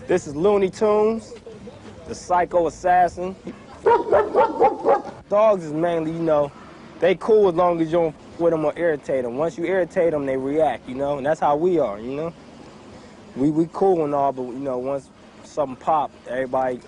This is Looney Tunes, the Psycho Assassin. Dogs is mainly, you know, they cool as long as you don't with them or irritate them. Once you irritate them, they react, you know, and that's how we are, you know. We cool and all, but, you know, once something pop, everybody...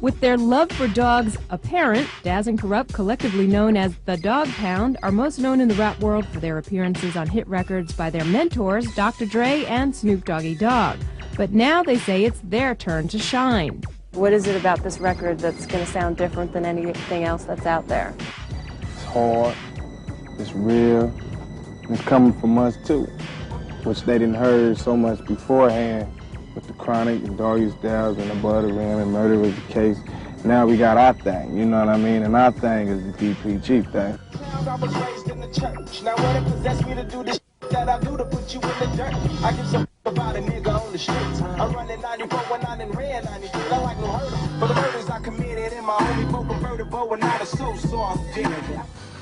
With their love for dogs apparent, Daz and Kurupt, collectively known as the Dog Pound, are most known in the rap world for their appearances on hit records by their mentors, Dr. Dre and Snoop Doggy Dogg. But now they say it's their turn to shine. What is it about this record that's going to sound different than anything else that's out there? It's hard, it's real, and it's coming from us too, which they didn't heard so much beforehand. With the Chronic and Doggy Styles and the Butter Rim and Murder Was the Case. Now we got our thing, you know what I mean? And our thing is the DPG thing. I was raised in the church. Now what it possessed me to do this that I do to put you in the dirt? I give some about a nigga on the streets. I'm running 94 when I done ran 93. I like no hurt for the murders I committed in my homie broke convertible and not a so soft dick.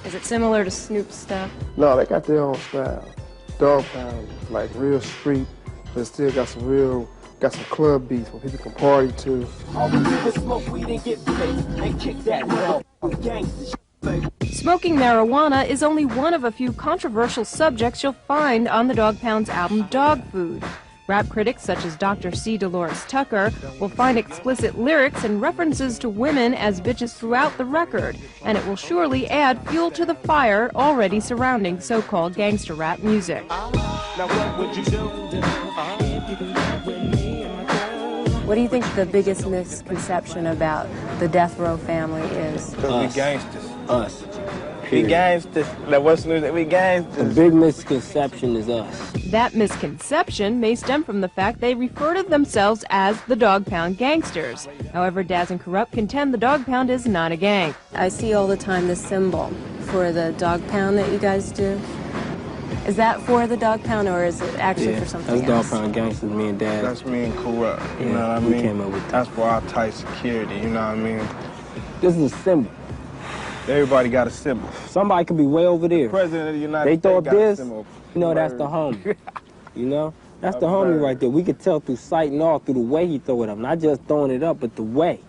Is it similar to Snoop's stuff? No, they got their own style. Dog Pound, like real street, but still got some club beats where people can party to. All we do is smoke weed and get paid and kick that real gangster shit. Smoking marijuana is only one of a few controversial subjects you'll find on the Dog Pound's album Dog Food. Rap critics such as Dr. C. Dolores Tucker will find explicit lyrics and references to women as bitches throughout the record, and it will surely add fuel to the fire already surrounding so-called gangster rap music. Now what would you do? What do you think the biggest misconception about the Death Row family is? We gangsters. Us. We gangsters. Like what's new? We gangsters. The big misconception is us. That misconception may stem from the fact they refer to themselves as the Dog Pound Gangsters. However, Daz and Kurupt contend the Dog Pound is not a gang. I see all the time this symbol for the Dog Pound that you guys do. Is that for the Dog Pound, or is it actually for something else? That's Dog Pound Gangsters, me and Dad. That's me and Kurupt, you know what I mean? We came up with that. That's for our tight security, you know what I mean? This is a symbol. Everybody got a symbol. Somebody could be way over there. The President of the United States throw up got a this, symbol. you know that's the homie. You know? That's the homie right there. We could tell through sight and all, through the way he throw it up. Not just throwing it up, but the way.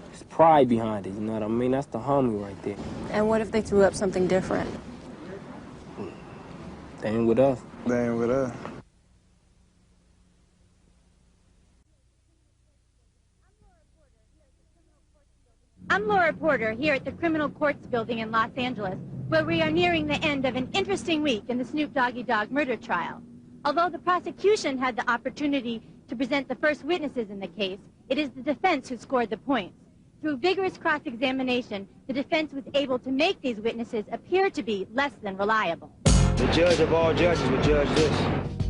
There's pride behind it, you know what I mean? That's the homie right there. And what if they threw up something different? They ain't with us. They ain't with us. I'm Laura Porter here at the Criminal Courts Building in Los Angeles, where we are nearing the end of an interesting week in the Snoop Doggy Dogg murder trial. Although the prosecution had the opportunity to present the first witnesses in the case, it is the defense who scored the points. Through vigorous cross-examination, the defense was able to make these witnesses appear to be less than reliable. The judge of all judges would judge this.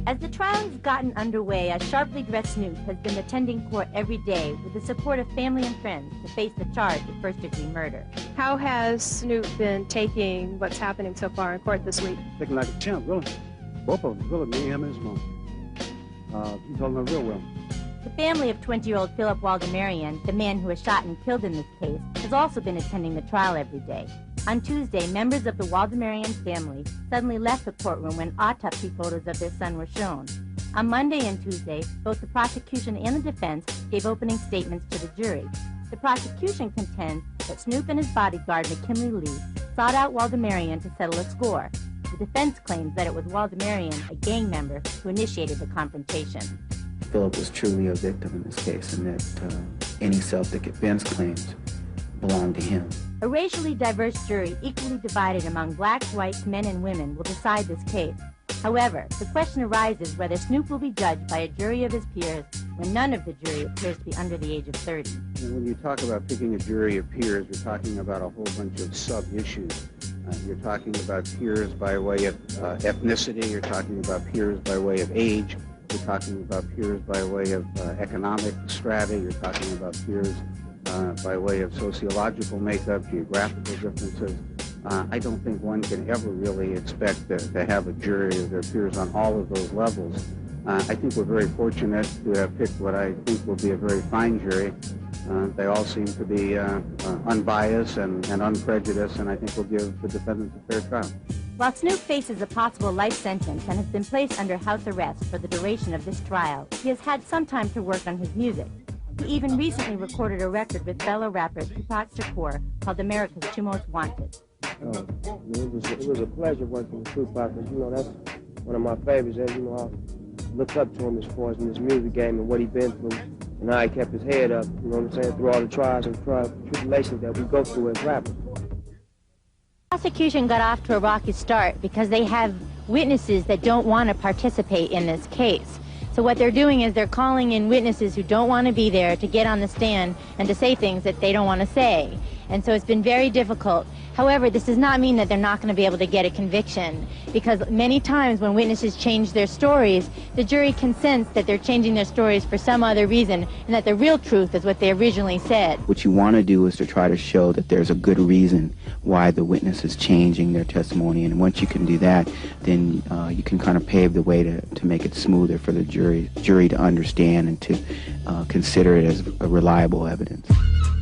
As the trial has gotten underway, a sharply dressed Snoop has been attending court every day with the support of family and friends to face the charge of first-degree murder. How has Snoop been taking what's happening so far in court this week? Taking like a champ, really. Both of them, really, me, him, and his mom. He's holding up real well. The family of 20-year-old Philip Waldemarian, the man who was shot and killed in this case, has also been attending the trial every day. On Tuesday, members of the Waldemarian family suddenly left the courtroom when autopsy photos of their son were shown. On Monday and Tuesday, both the prosecution and the defense gave opening statements to the jury. The prosecution contends that Snoop and his bodyguard, McKinley Lee, sought out Waldemarian to settle a score. The defense claims that it was Waldemarian, a gang member, who initiated the confrontation. Philip was truly a victim in this case, and that any self-defense claims belong to him. A racially diverse jury, equally divided among blacks, whites, men, and women, will decide this case. However, the question arises whether Snoop will be judged by a jury of his peers when none of the jury appears to be under the age of 30. When you talk about picking a jury of peers, you're talking about a whole bunch of sub-issues. You're talking about peers by way of ethnicity. You're talking about peers by way of age. You're talking about peers by way of economic strata. You're talking about peers by way of sociological makeup, geographical differences. I don't think one can ever really expect to have a jury of their peers on all of those levels. I think we're very fortunate to have picked what I think will be a very fine jury. They all seem to be unbiased and unprejudiced, and I think will give the defendants a fair trial. While Snoop faces a possible life sentence and has been placed under house arrest for the duration of this trial, he has had some time to work on his music. He even recently recorded a record with fellow rapper Kurupt called America's Two Most Wanted. It was a pleasure working with Tupac, because, you know, that's one of my favorites. As you know, I look up to him as far as in his music game and what he's been through, and how he kept his head up, you know what I'm saying, through all the trials and tribulations that we go through as rappers. The prosecution got off to a rocky start because they have witnesses that don't want to participate in this case. So what they're doing is they're calling in witnesses who don't want to be there to get on the stand and to say things that they don't want to say. And so it's been very difficult. However, this does not mean that they're not going to be able to get a conviction, because many times when witnesses change their stories, the jury can sense that they're changing their stories for some other reason and that the real truth is what they originally said. What you want to do is to try to show that there's a good reason why the witness is changing their testimony, and once you can do that, then you can kind of pave the way to make it smoother for the jury to understand and to consider it as a reliable evidence.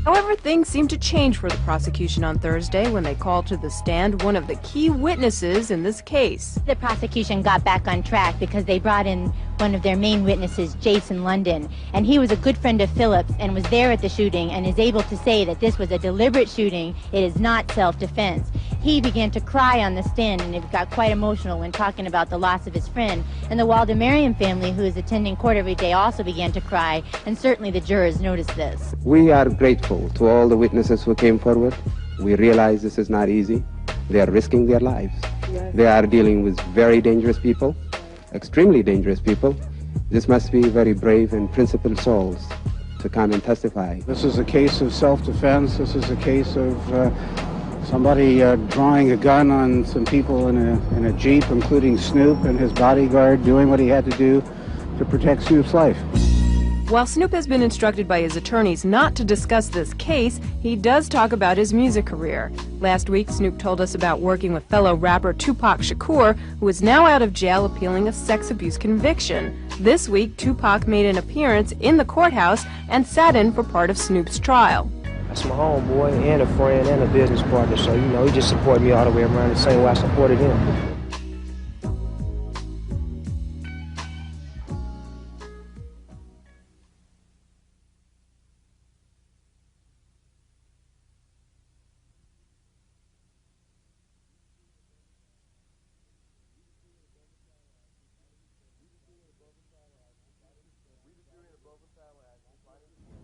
However, things seemed to change for the prosecution on Thursday when they called to the stand one of the key witnesses in this case. The prosecution got back on track because they brought in one of their main witnesses, Jason London, and he was a good friend of Phillips and was there at the shooting and is able to say that this was a deliberate shooting. It is not self-defense. He began to cry on the stand, and it got quite emotional when talking about the loss of his friend. And the Waldemarian family, who is attending court every day, also began to cry, and certainly the jurors noticed this. We are grateful to all the witnesses who came forward. We realize this is not easy. They are risking their lives. They are dealing with very dangerous people, extremely dangerous people. This must be very brave and principled souls to come and testify. This is a case of self-defense. This is a case of somebody drawing a gun on some people in a Jeep, including Snoop and his bodyguard, doing what he had to do to protect Snoop's life. While Snoop has been instructed by his attorneys not to discuss this case, he does talk about his music career. Last week, Snoop told us about working with fellow rapper Tupac Shakur, who is now out of jail appealing a sex abuse conviction. This week, Tupac made an appearance in the courthouse and sat in for part of Snoop's trial. That's my homeboy and a friend and a business partner, so, you know, he just supported me all the way around the same way I supported him.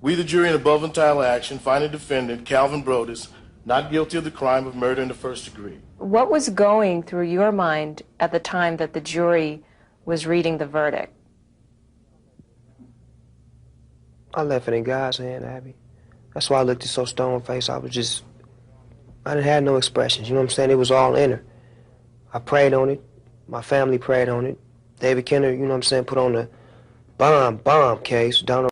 We, the jury in above entitled action, find the defendant, Calvin Brodus, not guilty of the crime of murder in the first degree. What was going through your mind at the time that the jury was reading the verdict? I left it in God's hand, Abby. That's why I looked so stone-faced. I didn't have no expressions, you know what I'm saying? It was all inner. I prayed on it. My family prayed on it. David Kenner, you know what I'm saying, put on the bomb case. Donald